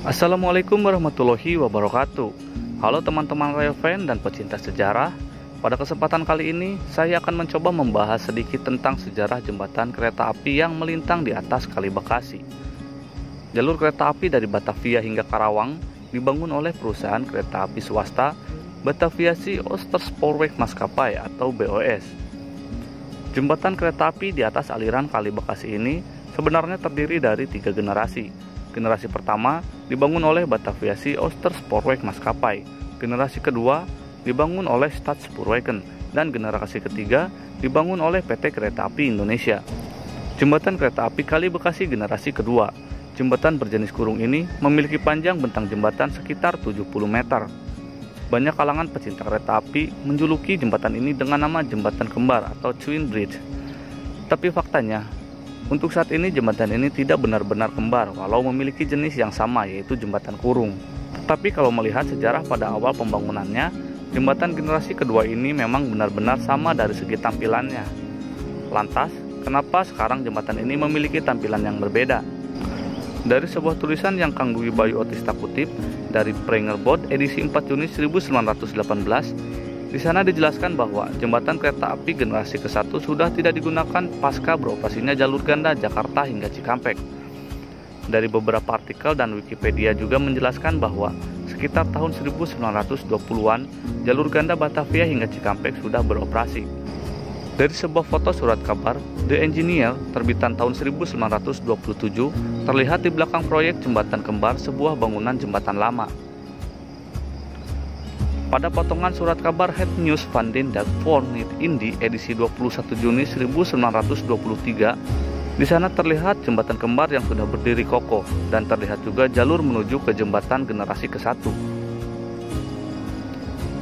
Assalamualaikum warahmatullahi wabarakatuh. Halo teman-teman rail fan dan pecinta sejarah. Pada kesempatan kali ini saya akan mencoba membahas sedikit tentang sejarah jembatan kereta api yang melintang di atas Kali Bekasi. Jalur kereta api dari Batavia hingga Karawang dibangun oleh perusahaan kereta api swasta Bataviasi Oosterpoorweg Maskapai atau BOS. Jembatan kereta api di atas aliran Kali Bekasi ini sebenarnya terdiri dari 3 generasi. Generasi pertama dibangun oleh Bataviasi Oosterpoorweg Maskapai, generasi kedua dibangun oleh Staatssporwegen, dan generasi ketiga dibangun oleh PT Kereta Api Indonesia. Jembatan kereta api Kali Bekasi generasi kedua. Jembatan berjenis kurung ini memiliki panjang bentang jembatan sekitar 70 meter. Banyak kalangan pecinta kereta api menjuluki jembatan ini dengan nama jembatan kembar atau Twin Bridge. Tapi faktanya, untuk saat ini jembatan ini tidak benar-benar kembar walau memiliki jenis yang sama, yaitu jembatan kurung. Tapi kalau melihat sejarah pada awal pembangunannya, jembatan generasi kedua ini memang benar-benar sama dari segi tampilannya. Lantas, kenapa sekarang jembatan ini memiliki tampilan yang berbeda? Dari sebuah tulisan yang Kang Dwi Bayu Otista kutip dari Prengerbod edisi 4 Juni 1918, di sana dijelaskan bahwa jembatan kereta api generasi ke-1 sudah tidak digunakan pasca beroperasinya jalur ganda Jakarta hingga Cikampek. Dari beberapa artikel dan Wikipedia juga menjelaskan bahwa sekitar tahun 1920-an jalur ganda Batavia hingga Cikampek sudah beroperasi. Dari sebuah foto surat kabar The Engineer terbitan tahun 1927 terlihat di belakang proyek jembatan kembar sebuah bangunan jembatan lama. Pada potongan surat kabar Het Nieuws van den Dag voor Niet Indi edisi 21 Juni 1923, di sana terlihat jembatan kembar yang sudah berdiri kokoh dan terlihat juga jalur menuju ke jembatan generasi ke-1.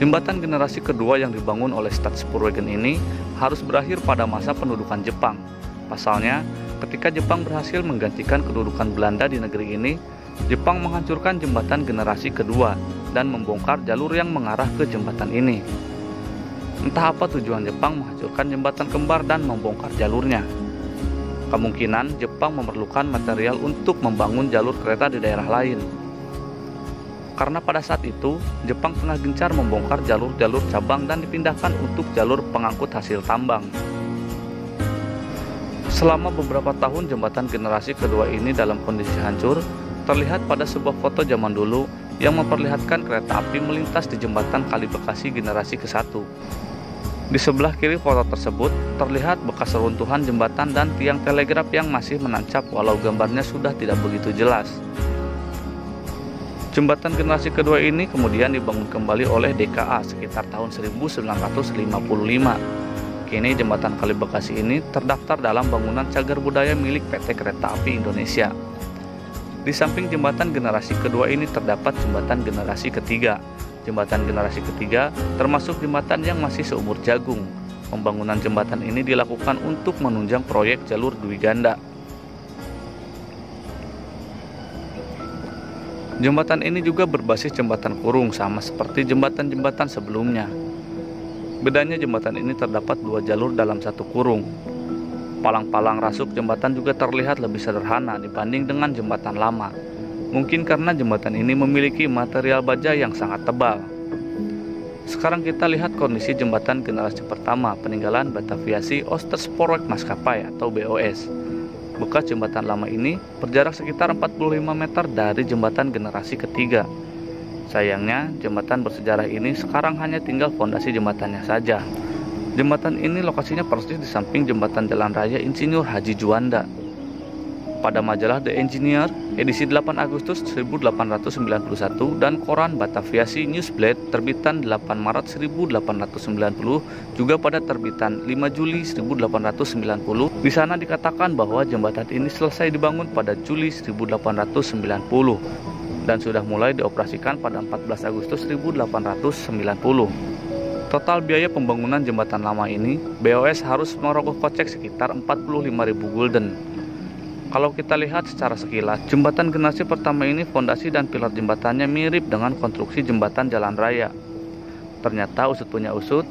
Jembatan generasi kedua yang dibangun oleh Staatssporwegen ini harus berakhir pada masa pendudukan Jepang. Pasalnya, ketika Jepang berhasil menggantikan kedudukan Belanda di negeri ini, Jepang menghancurkan jembatan generasi kedua dan membongkar jalur yang mengarah ke jembatan ini. Entah apa tujuan Jepang menghancurkan jembatan kembar dan membongkar jalurnya. Kemungkinan Jepang memerlukan material untuk membangun jalur kereta di daerah lain. Karena pada saat itu, Jepang tengah gencar membongkar jalur-jalur cabang dan dipindahkan untuk jalur pengangkut hasil tambang. Selama beberapa tahun jembatan generasi kedua ini dalam kondisi hancur, terlihat pada sebuah foto zaman dulu yang memperlihatkan kereta api melintas di jembatan Kali Bekasi generasi ke-1. Di sebelah kiri foto tersebut terlihat bekas reruntuhan jembatan dan tiang telegraf yang masih menancap walau gambarnya sudah tidak begitu jelas. Jembatan generasi kedua ini kemudian dibangun kembali oleh DKA sekitar tahun 1955. Kini jembatan Kali Bekasi ini terdaftar dalam bangunan cagar budaya milik PT Kereta Api Indonesia. Di samping jembatan generasi kedua ini terdapat jembatan generasi ketiga. Jembatan generasi ketiga termasuk jembatan yang masih seumur jagung. Pembangunan jembatan ini dilakukan untuk menunjang proyek jalur Dwi Ganda. Jembatan ini juga berbasis jembatan kurung sama seperti jembatan-jembatan sebelumnya. Bedanya jembatan ini terdapat 2 jalur dalam satu kurung. Palang-palang rasuk jembatan juga terlihat lebih sederhana dibanding dengan jembatan lama. Mungkin karena jembatan ini memiliki material baja yang sangat tebal. Sekarang kita lihat kondisi jembatan generasi pertama peninggalan Bataviasi Oosterpoorweg Maskapai atau BOS. Bekas jembatan lama ini berjarak sekitar 45 meter dari jembatan generasi ketiga. Sayangnya, jembatan bersejarah ini sekarang hanya tinggal fondasi jembatannya saja. Jembatan ini lokasinya persis di samping jembatan Jalan Raya Insinyur Haji Juanda. Pada majalah The Engineer edisi 8 Agustus 1891 dan koran Bataviasi Nieuwsblad terbitan 8 Maret 1890, juga pada terbitan 5 Juli 1890, di sana dikatakan bahwa jembatan ini selesai dibangun pada Juli 1890 dan sudah mulai dioperasikan pada 14 Agustus 1890. Total biaya pembangunan jembatan lama ini, BOS harus merogoh kocek sekitar 45.000 gulden. Kalau kita lihat secara sekilas, jembatan generasi pertama ini fondasi dan pilar jembatannya mirip dengan konstruksi jembatan jalan raya. Ternyata usut punya usut,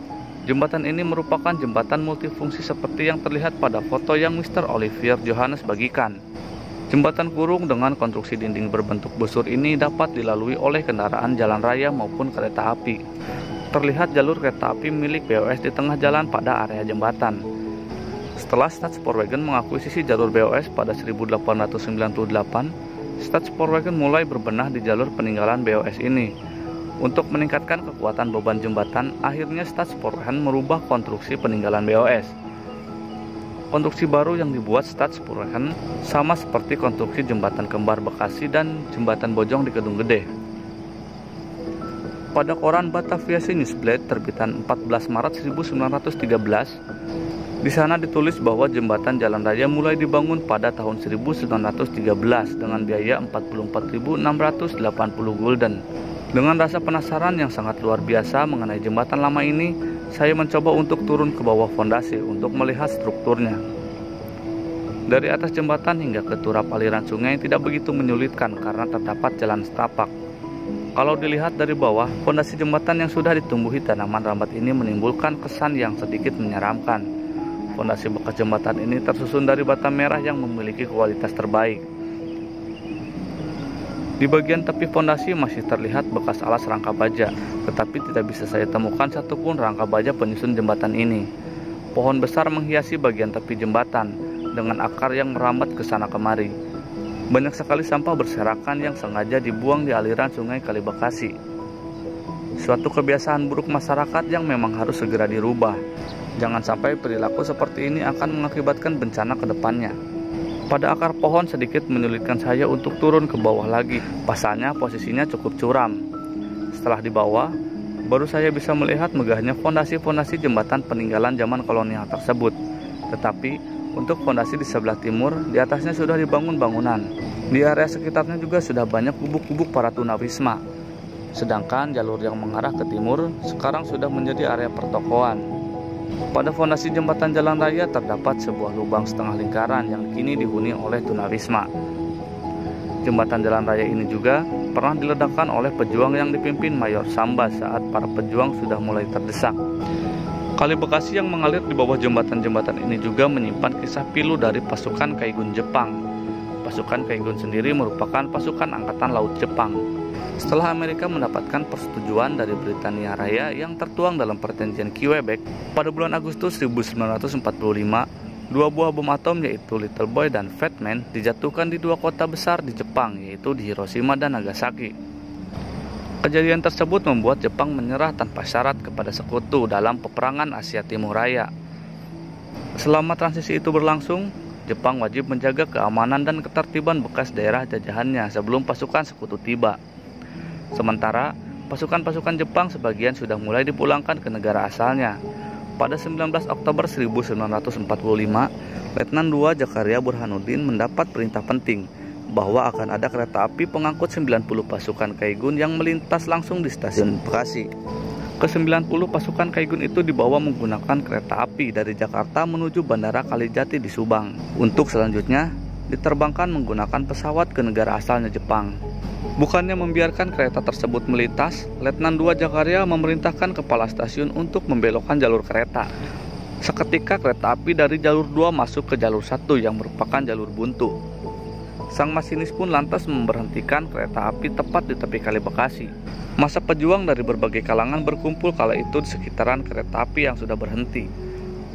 jembatan ini merupakan jembatan multifungsi seperti yang terlihat pada foto yang Mr. Olivier Johannes bagikan. Jembatan kurung dengan konstruksi dinding berbentuk busur ini dapat dilalui oleh kendaraan jalan raya maupun kereta api. Terlihat jalur kereta api milik BOS di tengah jalan pada area jembatan. Setelah Staatssporwagen mengakuisisi jalur BOS pada 1898, Staatssporwagen mulai berbenah di jalur peninggalan BOS ini. Untuk meningkatkan kekuatan beban jembatan, akhirnya Staatssporwagen merubah konstruksi peninggalan BOS. Konstruksi baru yang dibuat Staatssporwagen sama seperti konstruksi jembatan kembar Bekasi dan jembatan Bojong di Kedung Gede. Pada koran Batavia Newsblad terbitan 14 Maret 1913, di sana ditulis bahwa jembatan jalan raya mulai dibangun pada tahun 1913 dengan biaya 44.680 gulden. Dengan rasa penasaran yang sangat luar biasa mengenai jembatan lama ini, saya mencoba untuk turun ke bawah fondasi untuk melihat strukturnya. Dari atas jembatan hingga ke turap aliran sungai tidak begitu menyulitkan karena terdapat jalan setapak. Kalau dilihat dari bawah, fondasi jembatan yang sudah ditumbuhi tanaman rambat ini menimbulkan kesan yang sedikit menyeramkan. Fondasi bekas jembatan ini tersusun dari bata merah yang memiliki kualitas terbaik. Di bagian tepi fondasi masih terlihat bekas alas rangka baja, tetapi tidak bisa saya temukan satupun rangka baja penyusun jembatan ini. Pohon besar menghiasi bagian tepi jembatan dengan akar yang merambat ke sana kemari. Banyak sekali sampah berserakan yang sengaja dibuang di aliran sungai Kali Bekasi. Suatu kebiasaan buruk masyarakat yang memang harus segera dirubah. Jangan sampai perilaku seperti ini akan mengakibatkan bencana ke depannya. Pada akar pohon sedikit menyulitkan saya untuk turun ke bawah lagi. Pasalnya posisinya cukup curam. Setelah di bawah, baru saya bisa melihat megahnya fondasi-fondasi jembatan peninggalan zaman kolonial tersebut. Tetapi untuk fondasi di sebelah timur, di atasnya sudah dibangun bangunan. Di area sekitarnya juga sudah banyak gubuk-gubuk para tunawisma. Sedangkan jalur yang mengarah ke timur sekarang sudah menjadi area pertokoan. Pada fondasi jembatan jalan raya terdapat sebuah lubang setengah lingkaran yang kini dihuni oleh tunawisma. Jembatan jalan raya ini juga pernah diledakkan oleh pejuang yang dipimpin Mayor Samba saat para pejuang sudah mulai terdesak. Kali Bekasi yang mengalir di bawah jembatan-jembatan ini juga menyimpan kisah pilu dari pasukan Kaigun Jepang. Pasukan Kaigun sendiri merupakan pasukan angkatan laut Jepang. Setelah Amerika mendapatkan persetujuan dari Britania Raya yang tertuang dalam perjanjian Quebec, pada bulan Agustus 1945, dua buah bom atom yaitu Little Boy dan Fat Man dijatuhkan di dua kota besar di Jepang, yaitu di Hiroshima dan Nagasaki. Kejadian tersebut membuat Jepang menyerah tanpa syarat kepada sekutu dalam peperangan Asia Timur Raya. Selama transisi itu berlangsung, Jepang wajib menjaga keamanan dan ketertiban bekas daerah jajahannya sebelum pasukan sekutu tiba. Sementara, pasukan-pasukan Jepang sebagian sudah mulai dipulangkan ke negara asalnya. Pada 19 Oktober 1945, Letnan II Zakaria Burhanuddin mendapat perintah penting bahwa akan ada kereta api pengangkut 90 pasukan Kaigun yang melintas langsung di stasiun Bekasi. Ke-90 pasukan Kaigun itu dibawa menggunakan kereta api dari Jakarta menuju Bandara Kalijati di Subang. Untuk selanjutnya, diterbangkan menggunakan pesawat ke negara asalnya Jepang. Bukannya membiarkan kereta tersebut melintas, Letnan II Zakaria memerintahkan kepala stasiun untuk membelokkan jalur kereta. Seketika kereta api dari jalur 2 masuk ke jalur 1 yang merupakan jalur buntu. Sang masinis pun lantas memberhentikan kereta api tepat di tepi Kali Bekasi. Massa pejuang dari berbagai kalangan berkumpul kala itu di sekitaran kereta api yang sudah berhenti.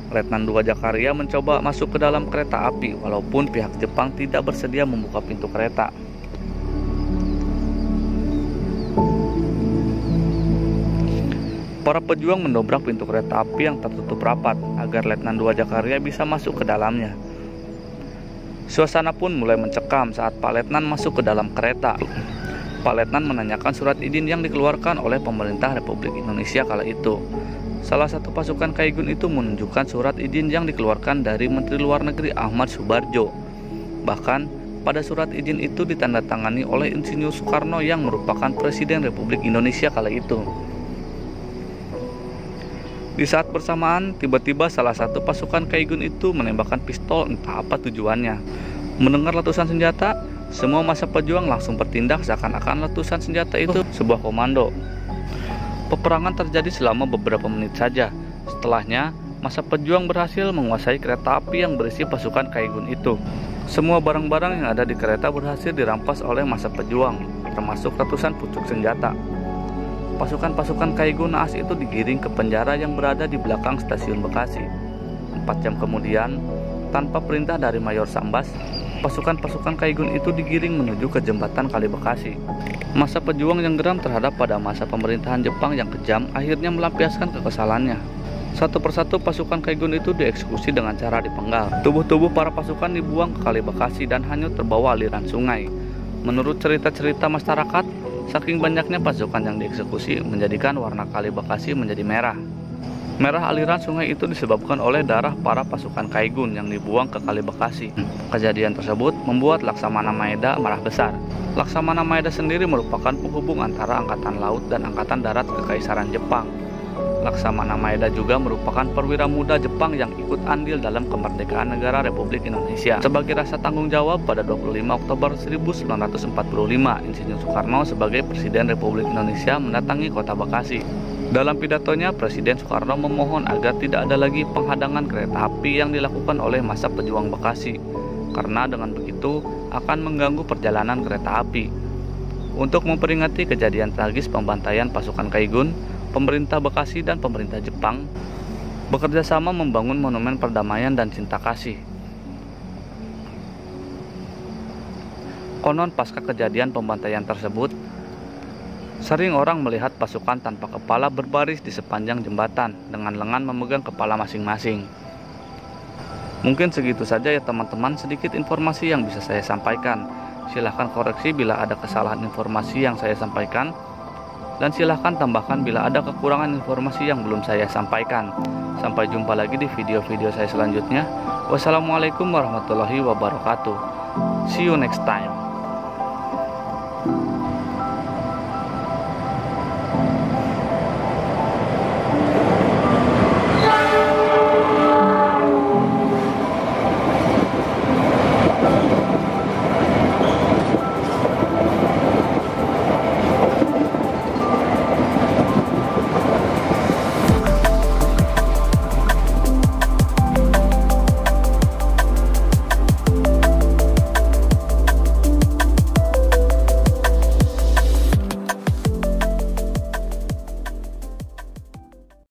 Letnan II Zakaria mencoba masuk ke dalam kereta api walaupun pihak Jepang tidak bersedia membuka pintu kereta. Para pejuang mendobrak pintu kereta api yang tertutup rapat agar Letnan II Zakaria bisa masuk ke dalamnya. Suasana pun mulai mencekam saat Pak Letnan masuk ke dalam kereta. Pak Letnan menanyakan surat izin yang dikeluarkan oleh pemerintah Republik Indonesia kala itu. Salah satu pasukan Kaigun itu menunjukkan surat izin yang dikeluarkan dari Menteri Luar Negeri Ahmad Subarjo. Bahkan, pada surat izin itu ditandatangani oleh Insinyur Soekarno yang merupakan Presiden Republik Indonesia kala itu. Di saat bersamaan, tiba-tiba salah satu pasukan Kaigun itu menembakkan pistol, entah apa tujuannya. Mendengar letusan senjata, semua massa pejuang langsung bertindak seakan-akan letusan senjata itu sebuah komando. Peperangan terjadi selama beberapa menit saja. Setelahnya, massa pejuang berhasil menguasai kereta api yang berisi pasukan Kaigun itu. Semua barang-barang yang ada di kereta berhasil dirampas oleh massa pejuang, termasuk ratusan pucuk senjata. Pasukan-pasukan Kaigun naas itu digiring ke penjara yang berada di belakang stasiun Bekasi. 4 jam kemudian, tanpa perintah dari Mayor Sambas, pasukan-pasukan Kaigun itu digiring menuju ke jembatan Kali Bekasi. Massa pejuang yang geram terhadap pada masa pemerintahan Jepang yang kejam akhirnya melampiaskan kekesalannya. Satu persatu pasukan Kaigun itu dieksekusi dengan cara dipenggal. Tubuh-tubuh para pasukan dibuang ke Kali Bekasi dan hanyut terbawa aliran sungai. Menurut cerita-cerita masyarakat, saking banyaknya pasukan yang dieksekusi menjadikan warna Kali Bekasi menjadi merah. Merah aliran sungai itu disebabkan oleh darah para pasukan Kaigun yang dibuang ke Kali Bekasi. Kejadian tersebut membuat Laksamana Maeda marah besar. Laksamana Maeda sendiri merupakan penghubung antara Angkatan Laut dan Angkatan Darat Kekaisaran Jepang. Laksamana Maeda juga merupakan perwira muda Jepang yang ikut andil dalam kemerdekaan negara Republik Indonesia. Sebagai rasa tanggung jawab, pada 25 Oktober 1945, Insinyur Soekarno sebagai Presiden Republik Indonesia mendatangi kota Bekasi. Dalam pidatonya, Presiden Soekarno memohon agar tidak ada lagi penghadangan kereta api yang dilakukan oleh massa pejuang Bekasi, karena dengan begitu akan mengganggu perjalanan kereta api. Untuk memperingati kejadian tragis pembantaian pasukan Kaigun, pemerintah Bekasi dan pemerintah Jepang bekerja sama membangun monumen perdamaian dan cinta kasih. Konon pasca kejadian pembantaian tersebut, sering orang melihat pasukan tanpa kepala berbaris di sepanjang jembatan dengan lengan memegang kepala masing-masing. Mungkin segitu saja ya teman-teman, sedikit informasi yang bisa saya sampaikan. Silahkan koreksi bila ada kesalahan informasi yang saya sampaikan, dan silahkan tambahkan bila ada kekurangan informasi yang belum saya sampaikan. Sampai jumpa lagi di video-video saya selanjutnya. Wassalamualaikum warahmatullahi wabarakatuh. See you next time.